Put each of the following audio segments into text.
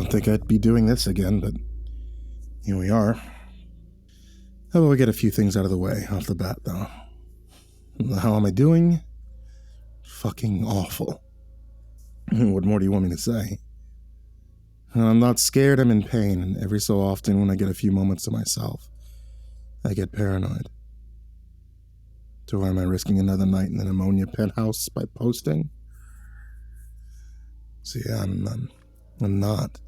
Don't think I'd be doing this again, but here we are. How about we get a few things out of the way off the bat, though? How am I doing? Fucking awful. What more do you want me to say? I'm not scared, I'm in pain, and every so often when I get a few moments to myself, I get paranoid. So why am I risking another night in the pneumonia penthouse by posting? See, I'm not.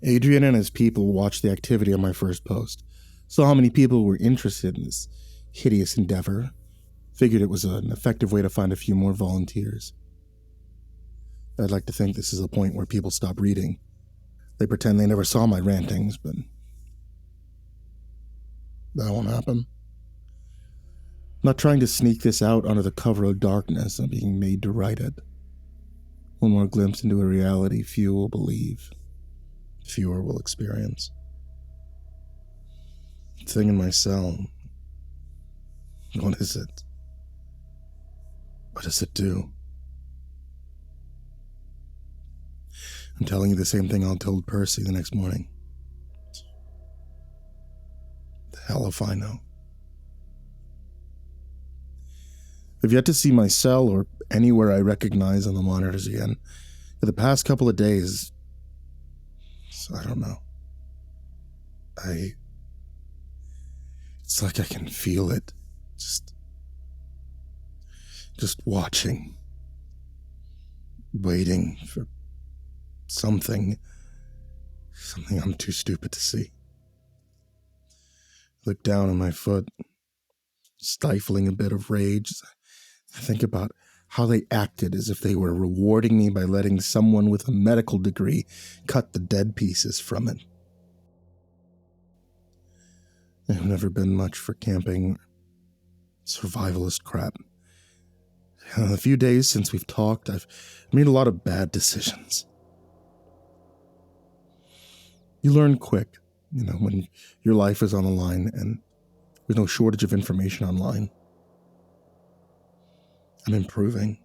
Adrian and his people watched the activity on my first post, saw how many people were interested in this hideous endeavor, figured it was an effective way to find a few more volunteers. I'd like to think this is a point where people stop reading. They pretend they never saw my rantings, but that won't happen. I'm not trying to sneak this out under the cover of darkness. I'm being made to write it. One more glimpse into a reality few will believe, fewer will experience. The thing in my cell. What is it? What does it do? I'm telling you the same thing I told Percy the next morning. The hell if I know. I've yet to see my cell or anywhere I recognize on the monitors again. For the past couple of days, I don't know. It's like I can feel it. Just watching. Waiting for something I'm too stupid to see. Look down on my foot, stifling a bit of rage. I think about how they acted as if they were rewarding me by letting someone with a medical degree cut the dead pieces from it. I've never been much for camping, survivalist crap. In the few days since we've talked, I've made a lot of bad decisions. You learn quick, when your life is on the line and there's no shortage of information online. I'm improving.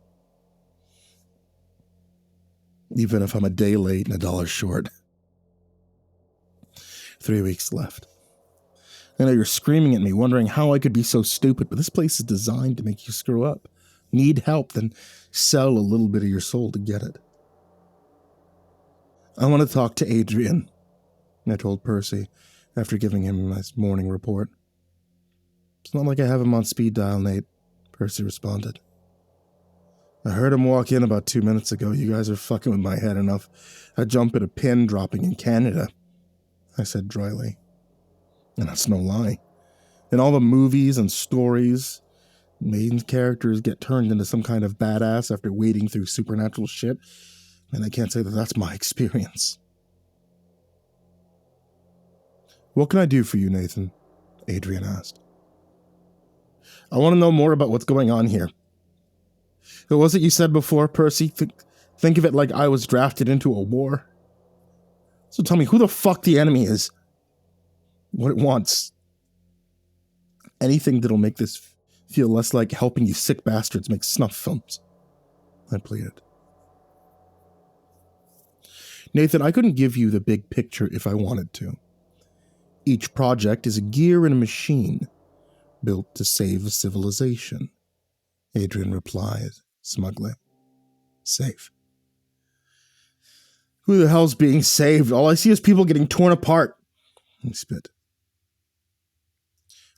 Even if I'm a day late and $1 short. 3 weeks left. I know you're screaming at me, wondering how I could be so stupid, but this place is designed to make you screw up. Need help, then sell a little bit of your soul to get it. I want to talk to Adrian, I told Percy after giving him my morning report. It's not like I have him on speed dial, Nate, Percy responded. I heard him walk in about 2 minutes ago. You guys are fucking with my head enough. I'd jump at a pin dropping in Canada, I said dryly. And that's no lie. In all the movies and stories, main characters get turned into some kind of badass after wading through supernatural shit, and I can't say that that's my experience. What can I do for you, Nathan? Adrian asked. I want to know more about what's going on here. What was it you said before, Percy? Think of it like I was drafted into a war. So tell me who the fuck the enemy is. What it wants. Anything that'll make this feel less like helping you sick bastards make snuff films. I pleaded. Nathan, I couldn't give you the big picture if I wanted to. Each project is a gear in a machine built to save a civilization, Adrian replied smugly. Safe. Who the hell's being saved? All I see is people getting torn apart. He spit.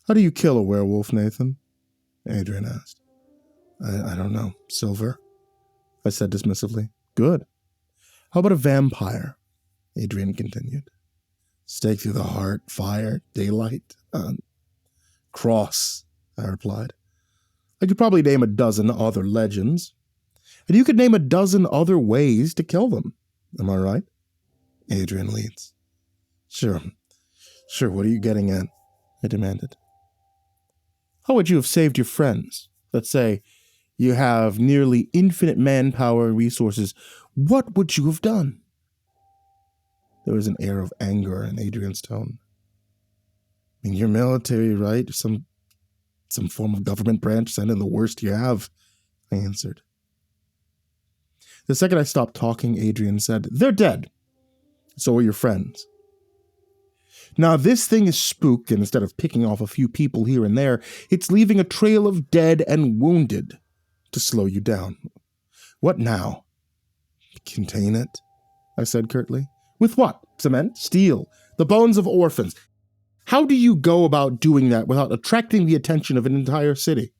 How do you kill a werewolf, Nathan? Adrian asked. I don't know. Silver? I said dismissively. Good. How about a vampire? Adrian continued. Stake through the heart, fire, daylight. Cross, I replied. I could probably name a dozen other legends. And you could name a dozen other ways to kill them. Am I right? Adrian leads. Sure, what are you getting at? I demanded. How would you have saved your friends? Let's say you have nearly infinite manpower and resources. What would you have done? There was an air of anger in Adrian's tone. I mean, you're military, right? Some form of government branch, send in the worst you have, I answered. The second I stopped talking, Adrian said, "They're dead. So are your friends. Now this thing is spooked, and instead of picking off a few people here and there, it's leaving a trail of dead and wounded to slow you down. What now?" "Contain it," I said curtly. "With what? Cement? Steel? The bones of orphans? How do you go about doing that without attracting the attention of an entire city?"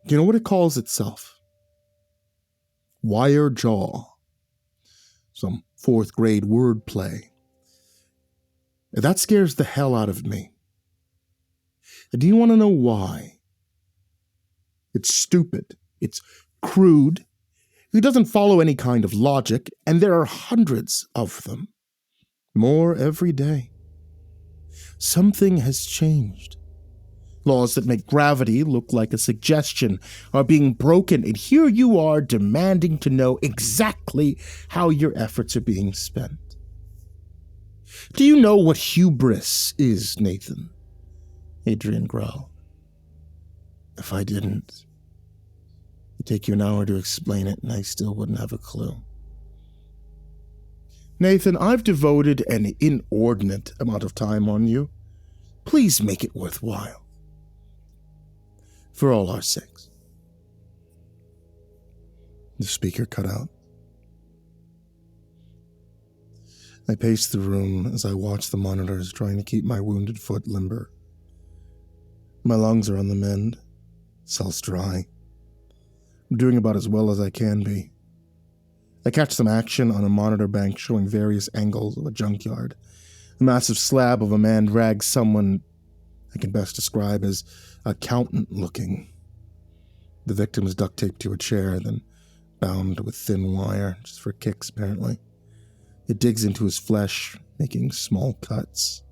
"You know what it calls itself? Wire jaw. Some 4th grade wordplay. That scares the hell out of me. Do you want to know why? It's stupid. It's crude. It doesn't follow any kind of logic, and there are hundreds of them. More every day. Something has changed. Laws that make gravity look like a suggestion are being broken, and here you are demanding to know exactly how your efforts are being spent. Do you know what hubris is, Nathan?" Adrian growled. "If I didn't, it'd take you an hour to explain it, and I still wouldn't have a clue." "Nathan, I've devoted an inordinate amount of time on you. Please make it worthwhile. For all our sakes." The speaker cut out. I paced the room as I watched the monitors, trying to keep my wounded foot limber. My lungs are on the mend, cells dry. I'm doing about as well as I can be. I catch some action on a monitor bank showing various angles of a junkyard. A massive slab of a man drags someone I can best describe as accountant-looking. The victim is duct taped to a chair, then bound with thin wire, just for kicks apparently. It digs into his flesh, making small cuts.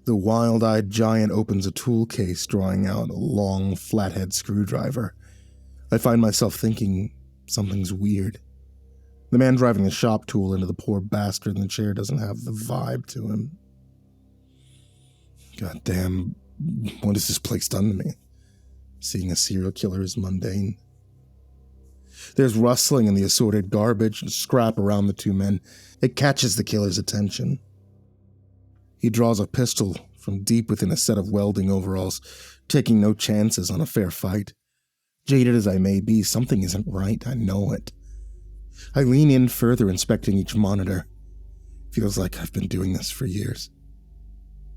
The wild-eyed giant opens a tool case, drawing out a long, flathead screwdriver. I find myself thinking something's weird. The man driving the shop tool into the poor bastard in the chair doesn't have the vibe to him. God damn, what has this place done to me? Seeing a serial killer is mundane. There's rustling in the assorted garbage and scrap around the two men. It catches the killer's attention. He draws a pistol from deep within a set of welding overalls, taking no chances on a fair fight. Jaded as I may be, something isn't right, I know it. I lean in further, inspecting each monitor. Feels like I've been doing this for years,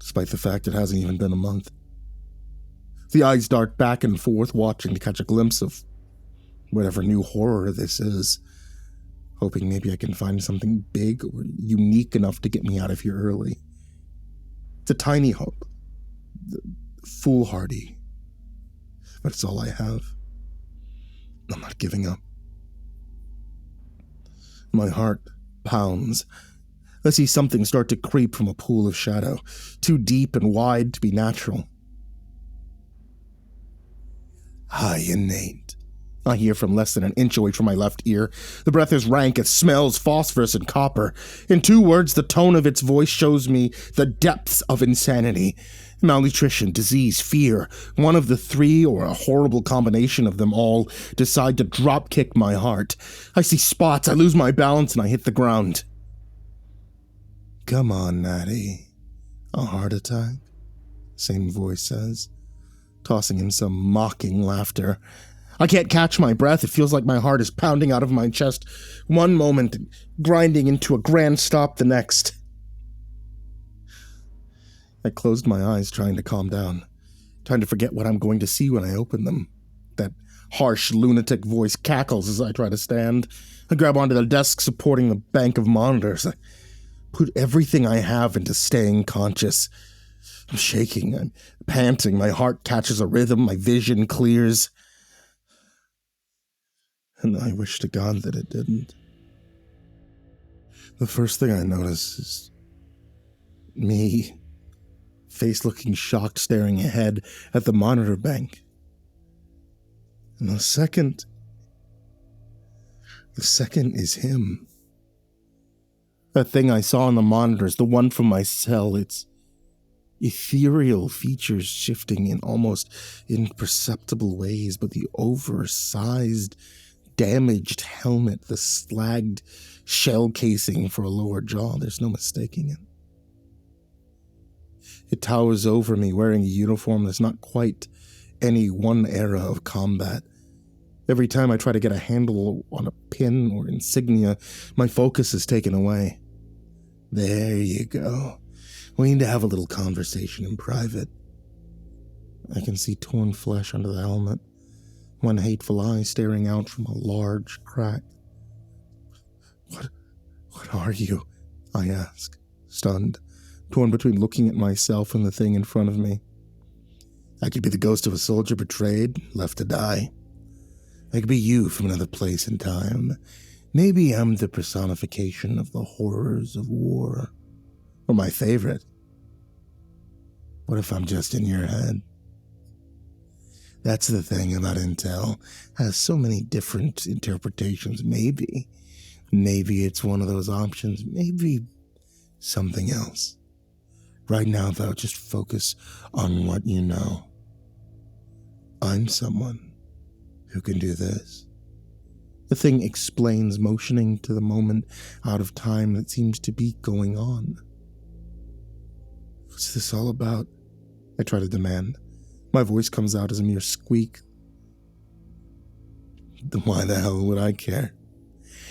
despite the fact it hasn't even been a month. The eyes dart back and forth, watching to catch a glimpse of whatever new horror this is, hoping maybe I can find something big or unique enough to get me out of here early. It's a tiny hope, foolhardy, but it's all I have. I'm not giving up. My heart pounds. I see something start to creep from a pool of shadow, too deep and wide to be natural. "Hyenate," I hear from less than an inch away from my left ear. The breath is rank, it smells phosphorus and copper. In 2 words, the tone of its voice shows me the depths of insanity. Malnutrition, disease, fear. One of the 3, or a horrible combination of them all, decide to drop-kick my heart. I see spots, I lose my balance, and I hit the ground. "Come on, Natty. A heart attack?" Same voice says, tossing in some mocking laughter. I can't catch my breath. It feels like my heart is pounding out of my chest one moment, grinding into a grand stop the next. I closed my eyes, trying to calm down, trying to forget what I'm going to see when I open them. That harsh, lunatic voice cackles as I try to stand. I grab onto the desk supporting the bank of monitors. I put everything I have into staying conscious. I'm shaking, I'm panting, my heart catches a rhythm, my vision clears. And I wish to God that it didn't. The first thing I notice is me, face looking shocked, staring ahead at the monitor bank. And the second is him. That thing I saw on the monitors, the one from my cell, its ethereal features shifting in almost imperceptible ways, but the oversized, damaged helmet, the slagged shell casing for a lower jaw. There's no mistaking it. It towers over me, wearing a uniform that's not quite any one era of combat. Every time I try to get a handle on a pin or insignia, my focus is taken away. There you go. We need to have a little conversation in private. I can see torn flesh under the helmet, one hateful eye staring out from a large crack. What are you? I ask, stunned, torn between looking at myself and the thing in front of me. I could be the ghost of a soldier betrayed, left to die. I could be you from another place and time. Maybe I'm the personification of the horrors of war. Or my favorite. What if I'm just in your head? That's the thing about Intel. Has so many different interpretations. Maybe it's one of those options. Maybe something else. Right now, though, just focus on what you know. I'm someone who can do this. The thing explains, motioning to the moment out of time that seems to be going on. What's this all about? I try to demand. My voice comes out as a mere squeak. Then why the hell would I care?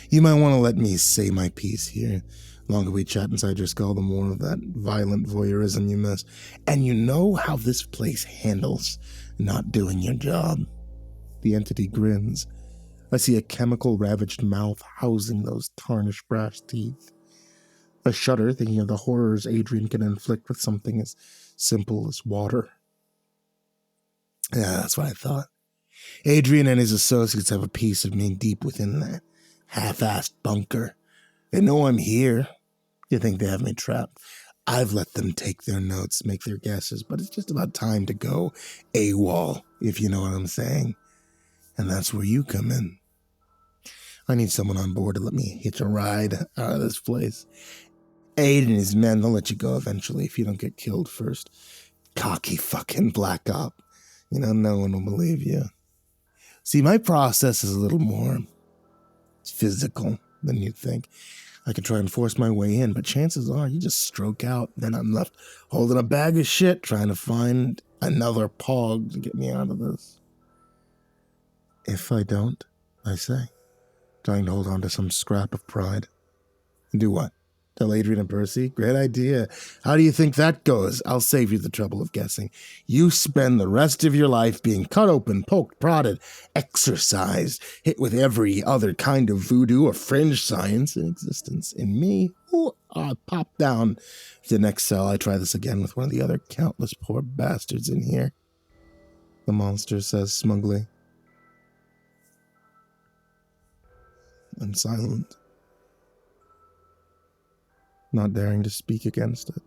You might want to let me say my piece here. The longer we chat inside your skull, the more of that violent voyeurism you miss. And you know how this place handles not doing your job. The entity grins. I see a chemical-ravaged mouth housing those tarnished brass teeth. I shudder, thinking of the horrors Adrian can inflict with something as simple as water. Yeah, that's what I thought. Adrian and his associates have a piece of me deep within that half-assed bunker. They know I'm here. You think they have me trapped? I've let them take their notes, make their guesses, but it's just about time to go AWOL, if you know what I'm saying. And that's where you come in. I need someone on board to let me hitch a ride out of this place. Aid and his men, they'll let you go eventually if you don't get killed first. Cocky fucking black op. You know, no one will believe you. See, my process is a little more physical than you'd think. I could try and force my way in, but chances are you just stroke out, then I'm left holding a bag of shit trying to find another pog to get me out of this. If I don't, I say, trying to hold on to some scrap of pride. Do what? Tell Adrian and Percy? Great idea. How do you think that goes? I'll save you the trouble of guessing. You spend the rest of your life being cut open, poked, prodded, exorcised, hit with every other kind of voodoo or fringe science in existence. In me, I pop down to the next cell. I try this again with one of the other countless poor bastards in here. The monster says smugly. I'm silent, not daring to speak against it.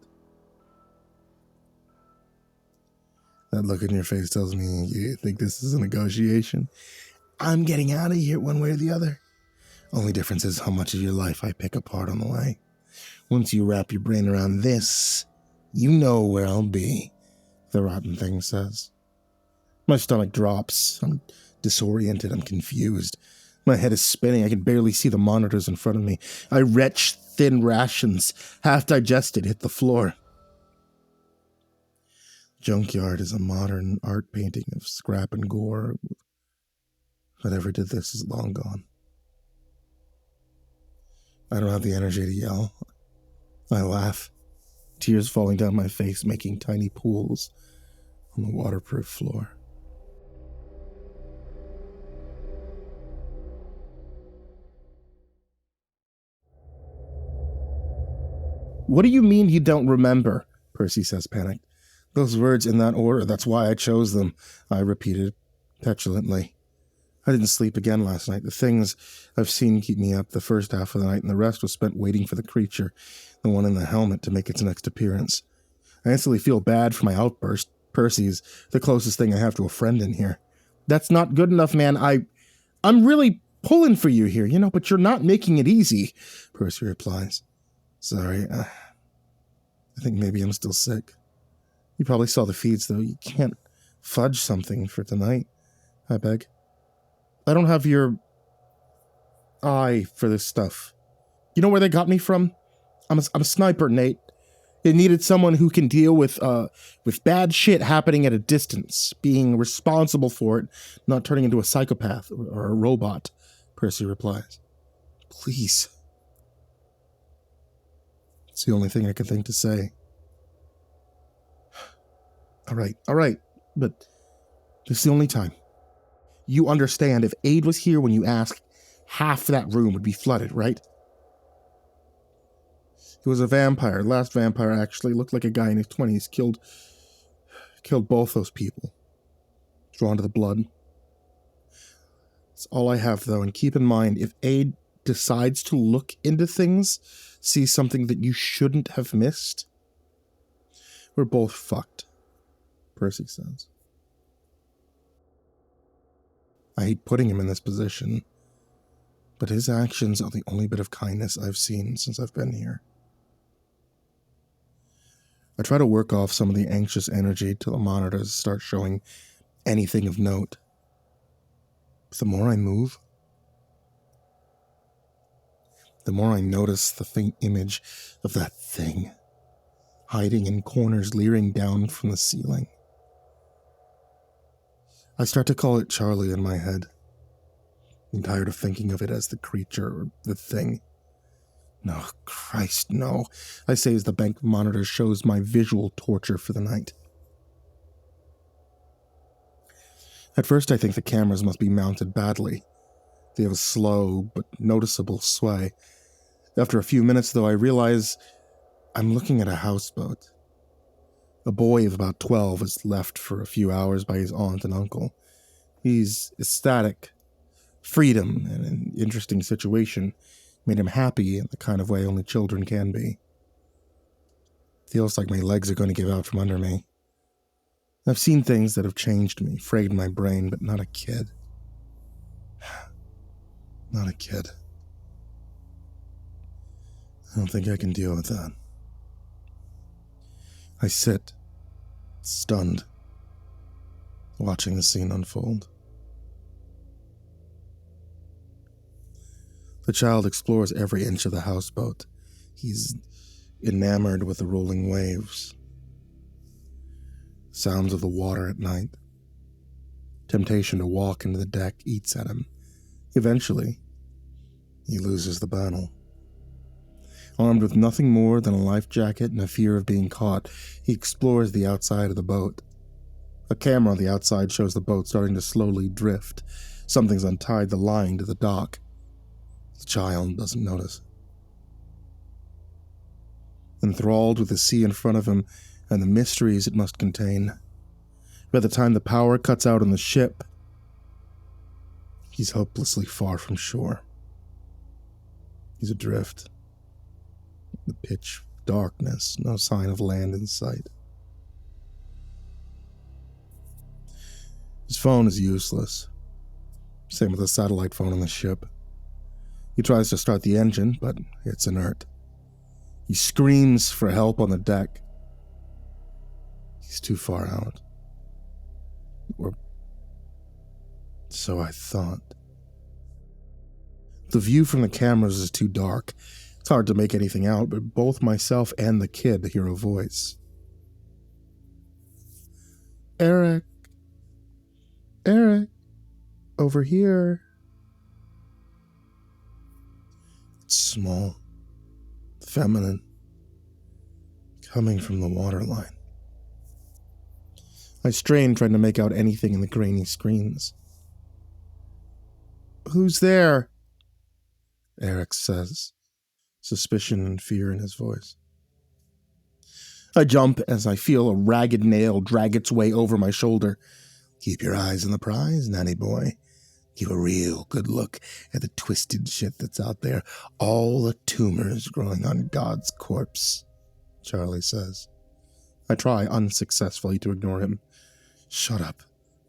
That look in your face tells me you think this is a negotiation. I'm getting out of here one way or the other. Only difference is how much of your life I pick apart on the way. Once you wrap your brain around this, you know where I'll be, the rotten thing says. My stomach drops. I'm disoriented. I'm confused. My head is spinning. I can barely see the monitors in front of me. I retch thin rations, half digested, hit the floor. Junkyard is a modern art painting of scrap and gore. Whatever did this is long gone. I don't have the energy to yell. I laugh, tears falling down my face, making tiny pools on the waterproof floor. What do you mean you don't remember? Percy says, panicked. Those words in that order, that's why I chose them, I repeated petulantly. I didn't sleep again last night. The things I've seen keep me up the first half of the night, and the rest was spent waiting for the creature, the one in the helmet, to make its next appearance. I instantly feel bad for my outburst. Percy's the closest thing I have to a friend in here. That's not good enough, man. I'm really pulling for you here, but you're not making it easy, Percy replies. Sorry, I think maybe I'm still sick. You probably saw the feeds, though. You can't fudge something for tonight, I beg. I don't have your eye for this stuff. You know where they got me from? I'm a sniper, Nate. They needed someone who can deal with bad shit happening at a distance, being responsible for it, not turning into a psychopath or a robot, Percy replies. Please. It's the only thing I can think to say. All right, but this is the only time. You understand, if aid was here when you asked, half that room would be flooded, right? He was a vampire. Last vampire, actually. Looked like a guy in his 20s. Killed both those people. Drawn to the blood. That's all I have, though. And keep in mind, if aid decides to look into things, see something that you shouldn't have missed, we're both fucked, Percy says. I hate putting him in this position, but his actions are the only bit of kindness I've seen since I've been here. I try to work off some of the anxious energy till the monitors start showing anything of note. But the more I move, the more I notice the faint image of that thing, hiding in corners, leering down from the ceiling. I start to call it Charlie in my head. I'm tired of thinking of it as the creature or the thing. No, Christ, no, I say as the bank monitor shows my visual torture for the night. At first I think the cameras must be mounted badly. They have a slow but noticeable sway. After a few minutes, though, I realize I'm looking at a houseboat. A boy of about 12 is left for a few hours by his aunt and uncle. He's ecstatic. Freedom and an interesting situation made him happy in the kind of way only children can be. Feels like my legs are going to give out from under me. I've seen things that have changed me, frayed my brain, but not a kid. Not a kid. I don't think I can deal with that. I sit, stunned, watching the scene unfold. The child explores every inch of the houseboat. He's enamored with the rolling waves. Sounds of the water at night. Temptation to walk into the deck eats at him. Eventually, he loses the battle. Armed with nothing more than a life jacket and a fear of being caught, he explores the outside of the boat. A camera on the outside shows the boat starting to slowly drift. Something's untied the line to the dock. The child doesn't notice. Enthralled with the sea in front of him and the mysteries it must contain, by the time the power cuts out on the ship, he's hopelessly far from shore. He's adrift. The pitch darkness, no sign of land in sight. His phone is useless. Same with the satellite phone on the ship. He tries to start the engine, but it's inert. He screams for help on the deck. He's too far out. Or so I thought. The view from the cameras is too dark. It's hard to make anything out, but both myself and the kid hear a voice. Eric. Eric. Over here. It's small. Feminine. Coming from the waterline. I strain trying to make out anything in the grainy screens. Who's there? Eric says, suspicion and fear in his voice. I jump as I feel a ragged nail drag its way over my shoulder. Keep your eyes on the prize, nanny boy. Give a real good look at the twisted shit that's out there. All the tumors growing on God's corpse, Charlie says. I try unsuccessfully to ignore him. Shut up,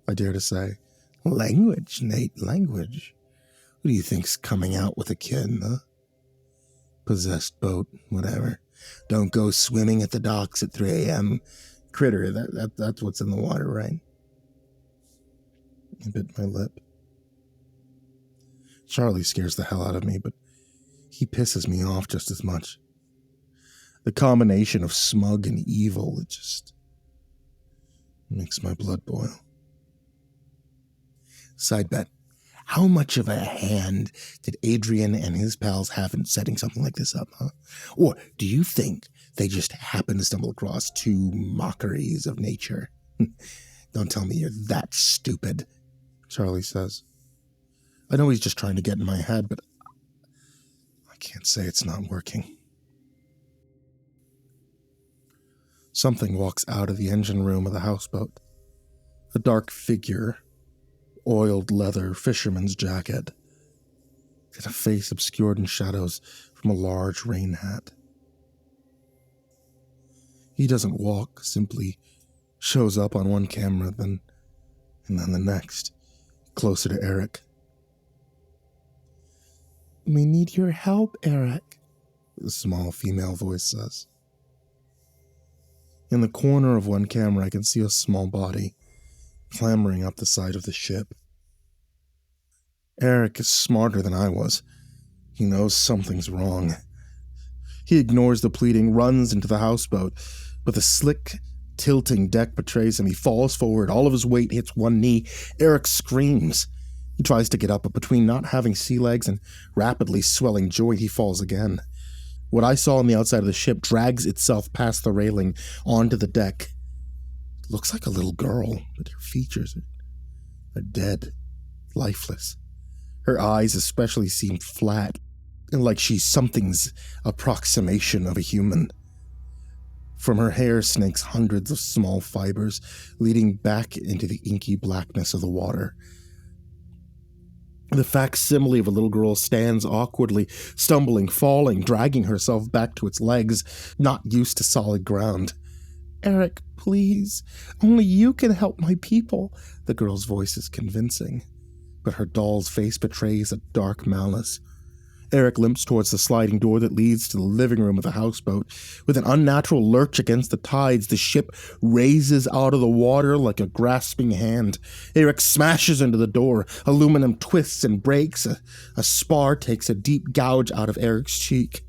I dare to say. Language, Nate, language. Who do you think's coming out with a kid, huh? Possessed boat, whatever. Don't go swimming at the docks at 3 a.m. Critter, that's what's in the water, right? I bit my lip. Charlie scares the hell out of me, but he pisses me off just as much. The combination of smug and evil, it just makes my blood boil. Side bet. How much of a hand did Adrian and his pals have in setting something like this up, huh? Or do you think they just happened to stumble across two mockeries of nature? Don't tell me you're that stupid, Charlie says. I know he's just trying to get in my head, but I can't say it's not working. Something walks out of the engine room of the houseboat. A dark figure, oiled leather fisherman's jacket, and a face obscured in shadows from a large rain hat. He doesn't walk, simply shows up on one camera, and then the next, closer to Eric. "We need your help, Eric," the small female voice says. In the corner of one camera, I can see a small body clambering up the side of the ship. Eric is smarter than I was. He knows something's wrong. He ignores the pleading, runs into the houseboat, but the slick, tilting deck betrays him. He falls forward, all of his weight hits one knee. Eric screams. He tries to get up, but between not having sea legs and rapidly swelling joy, he falls again. What I saw on the outside of the ship drags itself past the railing onto the deck. It looks like a little girl, but her features are dead, lifeless. Her eyes especially seem flat, and like she's something's approximation of a human. From her hair snakes hundreds of small fibers, leading back into the inky blackness of the water. The facsimile of a little girl stands awkwardly, stumbling, falling, dragging herself back to its legs, not used to solid ground. "Eric, please. Only you can help my people." The girl's voice is convincing, but her doll's face betrays a dark malice. Eric limps towards the sliding door that leads to the living room of the houseboat. With an unnatural lurch against the tides, the ship raises out of the water like a grasping hand. Eric smashes into the door. Aluminum twists and breaks. A spar takes a deep gouge out of Eric's cheek.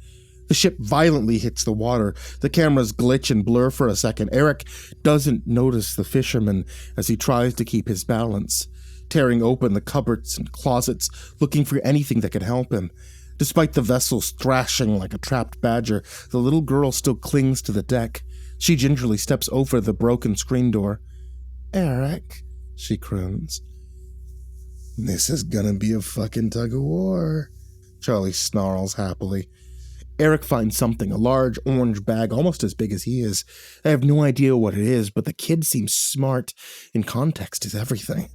The ship violently hits the water. The cameras glitch and blur for a second. Eric doesn't notice the fisherman as he tries to keep his balance, tearing open the cupboards and closets, looking for anything that could help him. Despite the vessel thrashing like a trapped badger, the little girl still clings to the deck. She gingerly steps over the broken screen door. "Eric," she croons. "This is gonna be a fucking tug-of-war," Charlie snarls happily. Eric finds something, a large orange bag almost as big as he is. I have no idea what it is, but the kid seems smart, and context is everything.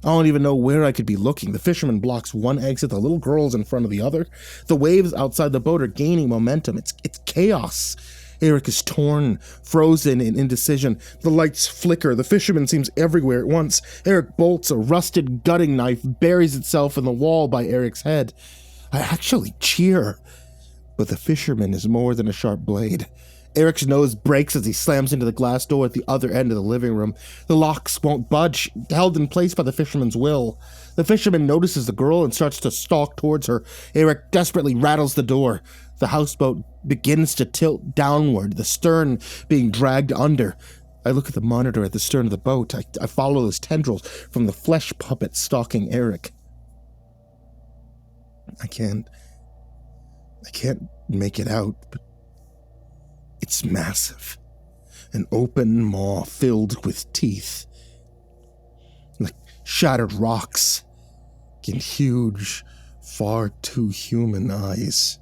I don't even know where I could be looking. The fisherman blocks one exit, the little girl's in front of the other. The waves outside the boat are gaining momentum. It's chaos. Eric is torn, frozen in indecision. The lights flicker. The fisherman seems everywhere at once. Eric bolts. A rusted gutting knife buries itself in the wall by Eric's head. I actually cheer. But the fisherman is more than a sharp blade. Eric's nose breaks as he slams into the glass door at the other end of the living room. The locks won't budge, held in place by the fisherman's will. The fisherman notices the girl and starts to stalk towards her. Eric desperately rattles the door. The houseboat begins to tilt downward, the stern being dragged under. I look at the monitor at the stern of the boat. I follow those tendrils from the flesh puppet stalking Eric. I can't make it out, but it's massive. An open maw filled with teeth. Like shattered rocks. And huge, far too human eyes.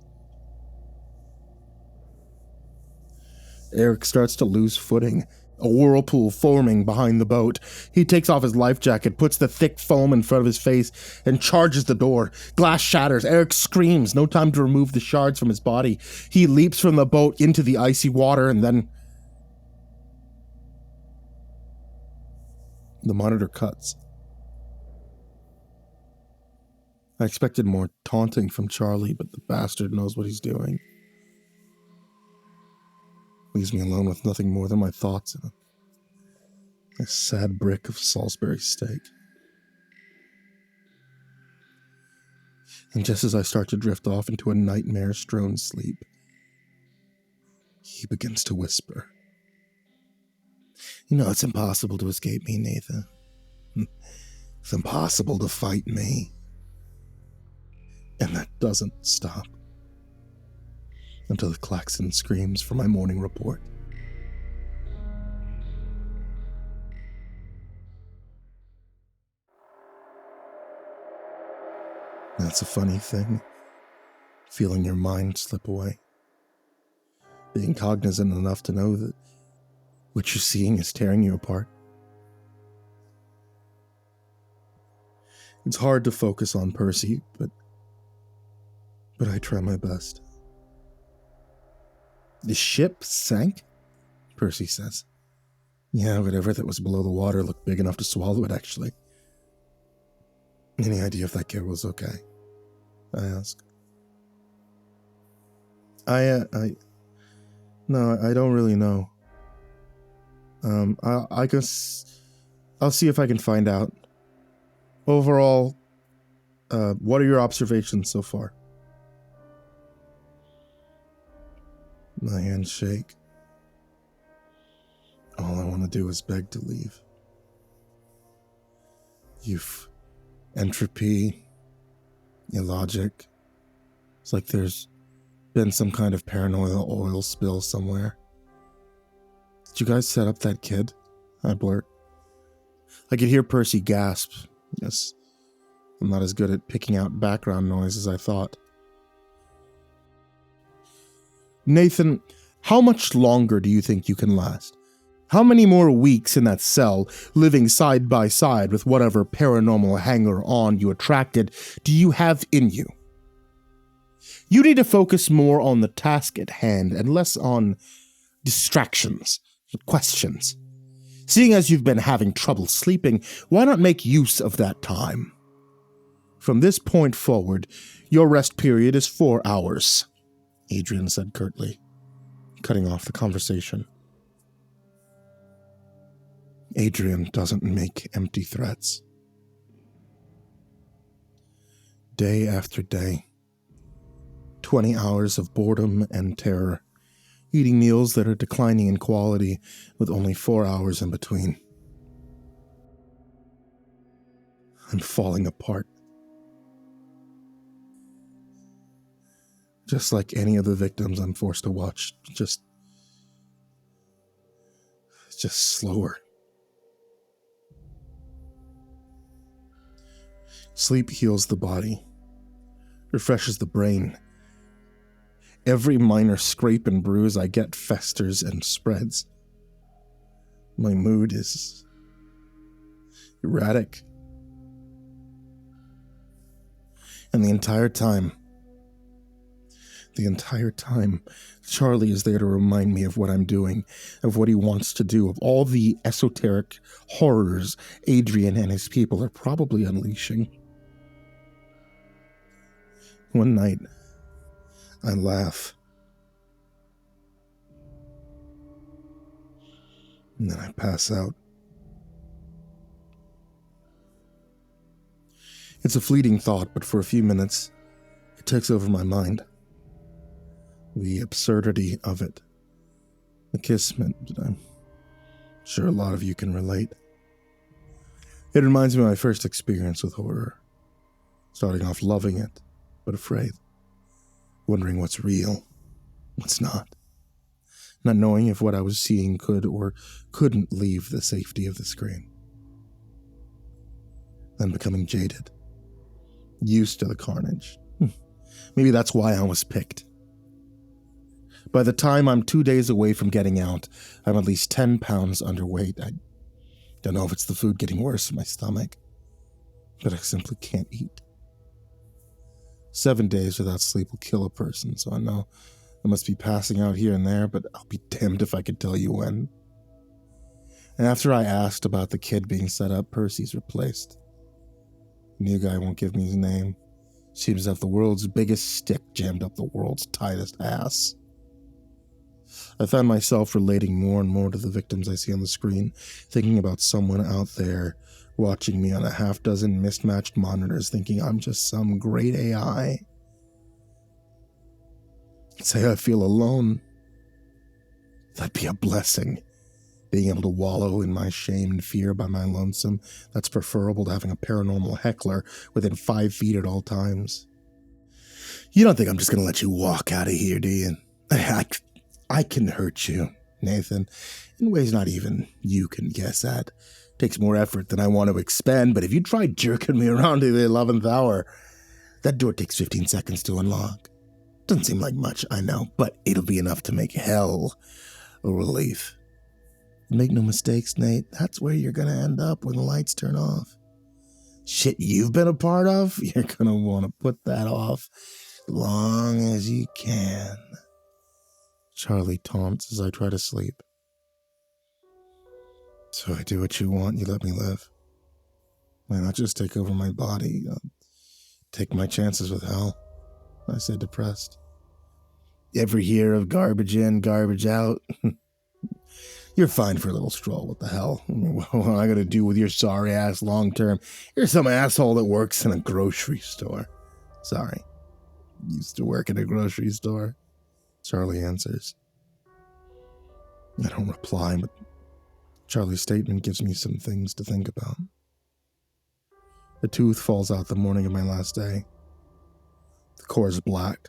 Eric starts to lose footing. A whirlpool forming behind the boat. He takes off his life jacket, puts the thick foam in front of his face, and charges the door. Glass shatters. Eric screams. No time to remove the shards from his body. He leaps from the boat into the icy water, and then the monitor cuts. I expected more taunting from Charlie, but the bastard knows what he's doing. Leaves me alone with nothing more than my thoughts and a sad brick of Salisbury steak. And just as I start to drift off into a nightmare-strewn sleep, he begins to whisper. You know, it's impossible to escape me, Nathan. It's impossible to fight me. And that doesn't stop until the klaxon screams for my morning report. That's a funny thing, feeling your mind slip away. Being cognizant enough to know that what you're seeing is tearing you apart. It's hard to focus on Percy, but I try my best. The ship sank? Percy says. Yeah, whatever that was below the water looked big enough to swallow it, actually. Any idea if that kid was okay? I ask. No, I don't really know. I guess I'll see if I can find out. Overall, what are your observations so far? My hands shake. All I want to do is beg to leave. You've entropy, illogic. It's like there's been some kind of paranoid oil spill somewhere. Did you guys set up that kid? I blurt. I could hear Percy gasp. Yes, I'm not as good at picking out background noise as I thought. Nathan, how much longer do you think you can last? How many more weeks in that cell, living side by side with whatever paranormal hanger-on you attracted, do you have in you? You need to focus more on the task at hand and less on distractions, questions. Seeing as you've been having trouble sleeping, why not make use of that time? From this point forward, your rest period is 4 hours, Adrian said curtly, cutting off the conversation. Adrian doesn't make empty threats. Day after day, 20 hours of boredom and terror, eating meals that are declining in quality with only 4 hours in between. I'm falling apart. Just like any of the victims I'm forced to watch, just slower. Sleep heals the body, refreshes the brain. Every minor scrape and bruise I get festers and spreads. My mood is erratic. And the entire time, Charlie is there to remind me of what I'm doing, of what he wants to do, of all the esoteric horrors Adrian and his people are probably unleashing. One night, I laugh. And then I pass out. It's a fleeting thought, but for a few minutes, it takes over my mind. The absurdity of it. The kismet, I'm sure a lot of you can relate. It reminds me of my first experience with horror. Starting off loving it, but afraid. Wondering what's real, what's not. Not knowing if what I was seeing could or couldn't leave the safety of the screen. Then becoming jaded. Used to the carnage. Maybe that's why I was picked. By the time I'm 2 days away from getting out, I'm at least 10 pounds underweight. I don't know if it's the food getting worse in my stomach, but I simply can't eat. 7 days without sleep will kill a person, so I know I must be passing out here and there, but I'll be damned if I could tell you when. And after I asked about the kid being set up, Percy's replaced. The new guy won't give me his name. Seems to have the world's biggest stick jammed up the world's tightest ass. I find myself relating more and more to the victims I see on the screen, thinking about someone out there watching me on a half-dozen mismatched monitors thinking I'm just some great AI. Say I feel alone. That'd be a blessing. Being able to wallow in my shame and fear by my lonesome, that's preferable to having a paranormal heckler within 5 feet at all times. You don't think I'm just going to let you walk out of here, do you? I can hurt you, Nathan, in ways not even you can guess at. Takes more effort than I want to expend, but if you try jerking me around to the 11th hour, that door takes 15 seconds to unlock. Doesn't seem like much, I know, but it'll be enough to make hell a relief. Make no mistakes, Nate, that's where you're going to end up when the lights turn off. Shit you've been a part of, you're going to want to put that off as long as you can. Charlie taunts as I try to sleep. So I do what you want, you let me live. Why not just take over my body? Take my chances with hell, I said, depressed. You ever hear of garbage in, garbage out? You're fine for a little stroll, what the hell? I mean, what am I going to do with your sorry ass long term? You're some asshole that works in a grocery store. Sorry. Used to work in a grocery store, Charlie answers. I don't reply, but Charlie's statement gives me some things to think about. A tooth falls out the morning of my last day. The core is black.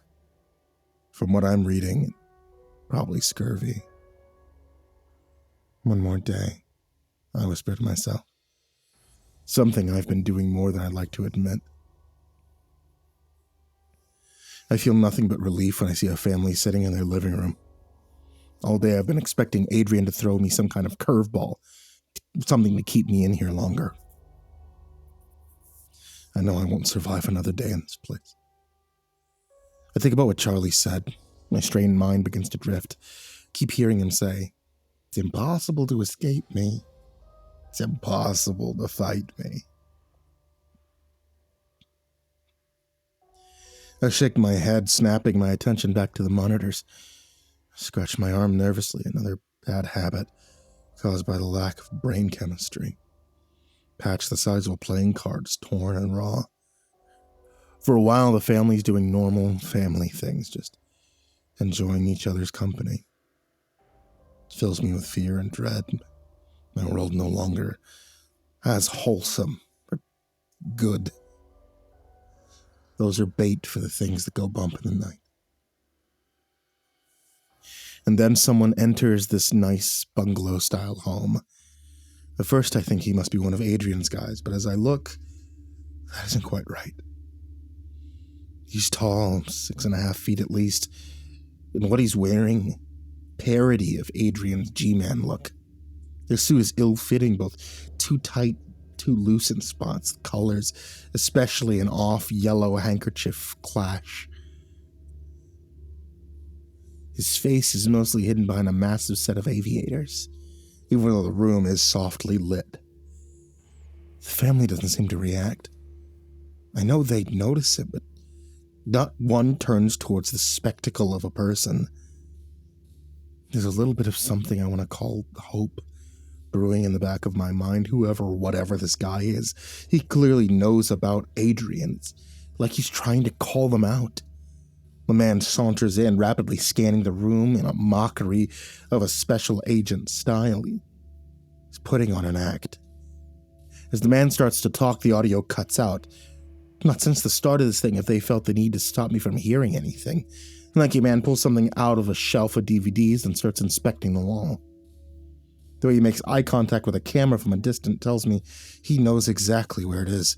From what I'm reading, probably scurvy. One more day, I whisper to myself. Something I've been doing more than I'd like to admit. I feel nothing but relief when I see a family sitting in their living room. All day I've been expecting Adrian to throw me some kind of curveball, something to keep me in here longer. I know I won't survive another day in this place. I think about what Charlie said. My strained mind begins to drift. Keep hearing him say, "It's impossible to escape me. It's impossible to fight me." I shake my head, snapping my attention back to the monitors. I scratch my arm nervously, another bad habit caused by the lack of brain chemistry. Patch the size of a playing card is torn and raw. For a while, the family's doing normal family things, just enjoying each other's company. It fills me with fear and dread. My world no longer as wholesome or good. Those are bait for the things that go bump in the night. And then someone enters this nice bungalow-style home. At first I think he must be one of Adrian's guys, but as I look, that isn't quite right. He's tall, 6.5 feet at least, and what he's wearing, parody of Adrian's G-Man look. Their suit is ill-fitting, both too tight, too loose in spots, colors, especially an off-yellow handkerchief clash. His face is mostly hidden behind a massive set of aviators, even though the room is softly lit. The family doesn't seem to react. I know they'd notice it, but not one turns towards the spectacle of a person. There's a little bit of something I want to call hope brewing in the back of my mind. Whoever or whatever this guy is, he clearly knows about Adrian. It's like he's trying to call them out. The man saunters in, rapidly scanning the room in a mockery of a special agent style. He's putting on an act. As the man starts to talk, the audio cuts out. Not since the start of this thing have they felt the need to stop me from hearing anything. The lanky man pulls something out of a shelf of DVDs and starts inspecting the wall. The way he makes eye contact with a camera from a distance tells me he knows exactly where it is.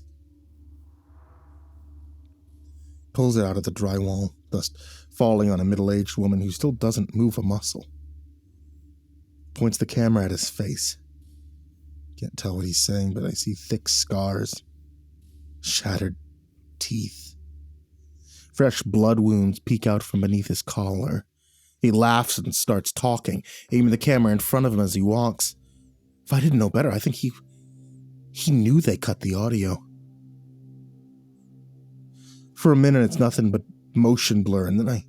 Pulls it out of the drywall, thus falling on a middle-aged woman who still doesn't move a muscle. Points the camera at his face. Can't tell what he's saying, but I see thick scars, shattered teeth. Fresh blood wounds peek out from beneath his collar. He laughs and starts talking, aiming the camera in front of him as he walks. If I didn't know better, I think he knew they cut the audio. For a minute, it's nothing but motion blur, and then I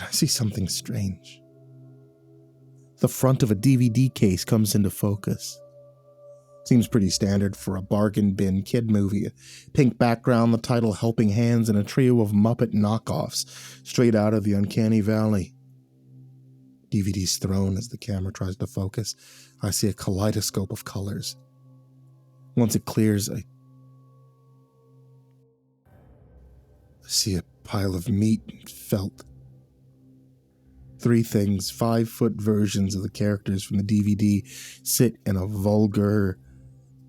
see something strange. The front of a DVD case comes into focus. Seems pretty standard for a bargain bin kid movie. Pink background, the title Helping Hands, and a trio of Muppet knockoffs straight out of the Uncanny Valley. DVD's thrown as the camera tries to focus. I see a kaleidoscope of colors. Once it clears, I see a pile of meat and felt. 3 things, 5-foot versions of the characters from the DVD sit in a vulgar,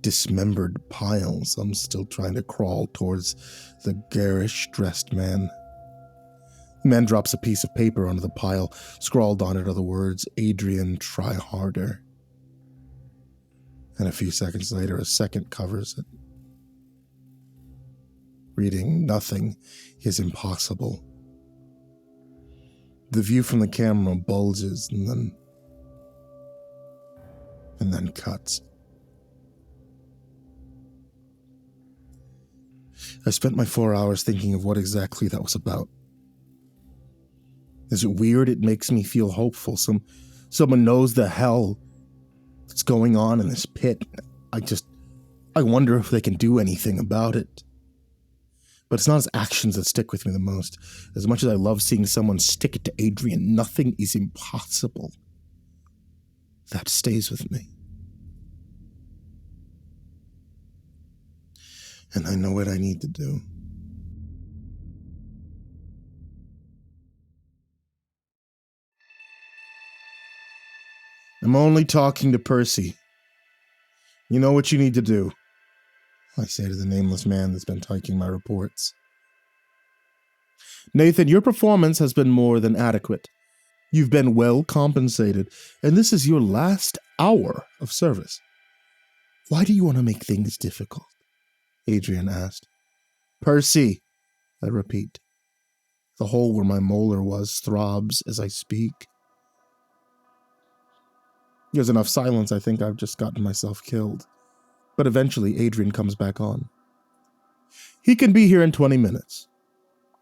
dismembered pile. Some still trying to crawl towards the garish dressed man. The man drops a piece of paper onto the pile. Scrawled on it are the words, "Adrian, try harder." And a few seconds later, a second covers it. Reading, "Nothing is impossible." The view from the camera bulges and then cuts. I spent my 4 hours thinking of what exactly that was about. Is it weird? It makes me feel hopeful. Someone knows the hell that's going on in this pit. I wonder if they can do anything about it. But it's not his actions that stick with me the most. As much as I love seeing someone stick it to Adrian, nothing is impossible. That stays with me. And I know what I need to do. I'm only talking to Percy. You know what you need to do, I say to the nameless man that's been typing my reports. Nathan, your performance has been more than adequate. You've been well compensated, and this is your last hour of service. Why do you want to make things difficult? Adrian asked. Percy, I repeat. The hole where my molar was throbs as I speak. There's enough silence, I think I've just gotten myself killed. But eventually, Adrian comes back on. He can be here in 20 minutes.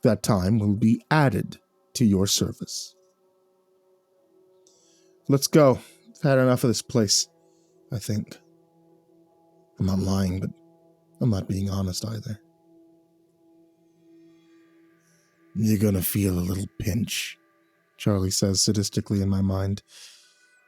That time will be added to your service. Let's go. I've had enough of this place, I think. I'm not lying, but I'm not being honest either. You're gonna feel a little pinch, Charlie says sadistically in my mind.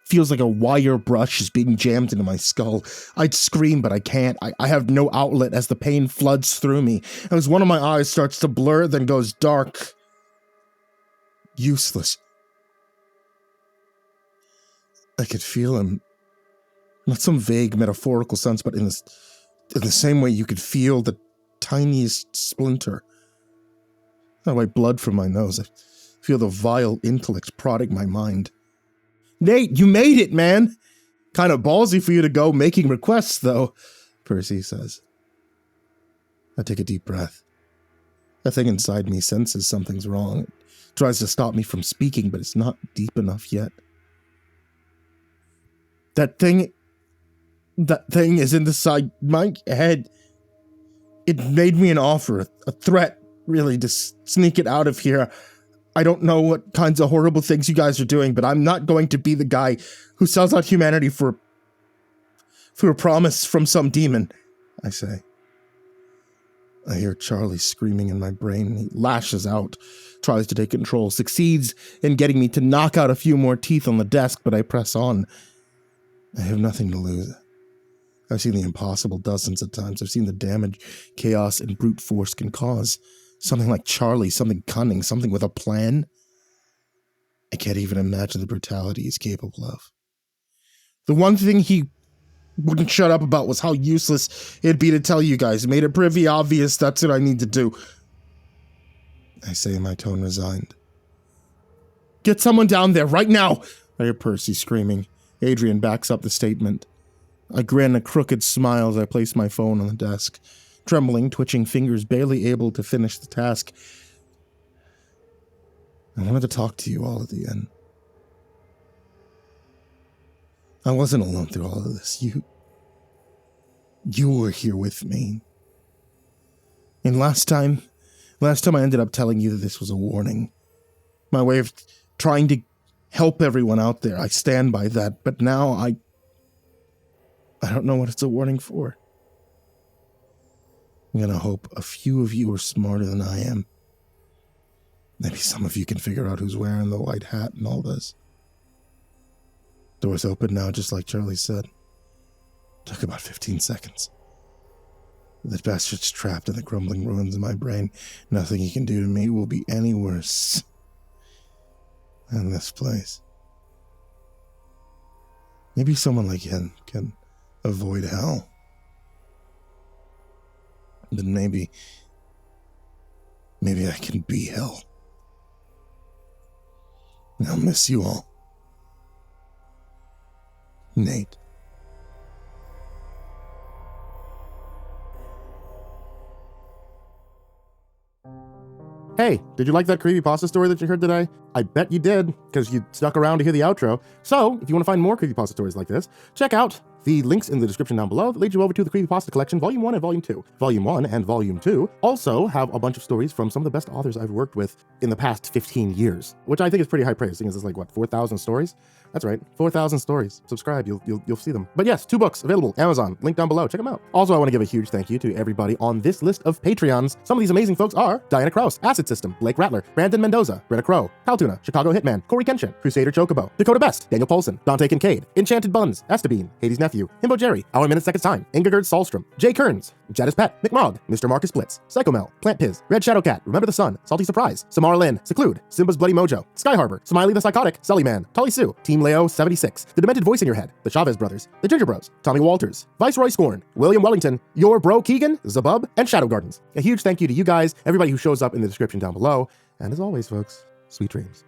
Feels like a wire brush is being jammed into my skull. I'd scream, but I can't. I have no outlet as the pain floods through me. As one of my eyes starts to blur, then goes dark. Useless. I could feel him. Not some vague metaphorical sense, but in the same way you could feel the tiniest splinter. I wipe blood from my nose. I feel the vile intellect prodding my mind. Nate, you made it, man! Kind of ballsy for you to go making requests, though, Percy says. I take a deep breath. That thing inside me senses something's wrong. It tries to stop me from speaking, but it's not deep enough yet. That thing is inside my head. It made me an offer, a threat, really, to sneak it out of here. I don't know what kinds of horrible things you guys are doing, but I'm not going to be the guy who sells out humanity for a promise from some demon, I say. I hear Charlie screaming in my brain. He lashes out, tries to take control, succeeds in getting me to knock out a few more teeth on the desk, but I press on. I have nothing to lose. I've seen the impossible dozens of times. I've seen the damage chaos and brute force can cause. Something like Charlie, something cunning, something with a plan. I can't even imagine the brutality he's capable of. The one thing he wouldn't shut up about was how useless it'd be to tell you guys. It made it pretty obvious that's what I need to do. I say, my tone resigned. Get someone down there, right now! I hear Percy screaming. Adrian backs up the statement. I grin a crooked smile as I place my phone on the desk. Trembling, twitching fingers, barely able to finish the task. I wanted to talk to you all at the end. I wasn't alone through all of this. You were here with me. And last time I ended up telling you that this was a warning. My way of trying to help everyone out there. I stand by that, but now I I don't know what it's a warning for. I'm gonna hope a few of you are smarter than I am. Maybe some of you can figure out who's wearing the white hat and all this. Door's open now, just like Charlie said. Took about 15 seconds. That bastard's trapped in the crumbling ruins of my brain. Nothing he can do to me will be any worse than this place. Maybe someone like him can avoid hell. Then maybe I can be hell. I'll miss you all. Nate. Hey, did you like that creepypasta story that you heard today? I bet you did, because you stuck around to hear the outro. So, if you want to find more creepypasta stories like this, check out the links in the description down below that lead you over to the Creepypasta Collection, Volume 1 and Volume 2. Volume 1 and Volume 2 also have a bunch of stories from some of the best authors I've worked with in the past 15 years, which I think is pretty high praise, seeing as it's like, what, 4,000 stories? That's right, 4,000 stories. Subscribe, you'll see them. But yes, 2 books available, Amazon, link down below, check them out. Also, I want to give a huge thank you to everybody on this list of Patreons. Some of these amazing folks are Diana Kraus, AcidSystem, Blake Rattler, Brandon Mendoza, Brenna, Caltuna, ChicagoHitman, CoryxKenshin, CrusaderChocobo, Dakota Best, Daniel Poulsen, Dante Kinkade, Enchanted Buns, Estebean, HIDive's nephew, Himbo Jerry, Our Minute Second Time, Ingegerd Solstrom, Jay Kearns, Jadis Pet, McMog, Mr. Marcus Blitz, Psychomel, Plant Piz, Red Shadow Cat, Remember the Sun, Salty Surprise, Samara Lynn, Seclude, Simba's Bloody Mojo, Sky Harbor, Smiley the Psychotic, Sully Man, Tolly Sue, Team Leo 76, The Demented Voice in Your Head, The Chavez Brothers, The Ginger Bros, Tommy Walters, Viceroy Scorn, William Wellington, Your Bro Keegan, Zabub, and Shadow Gardens. A huge thank you to you guys, everybody who shows up in the description down below, and as always, folks, sweet dreams.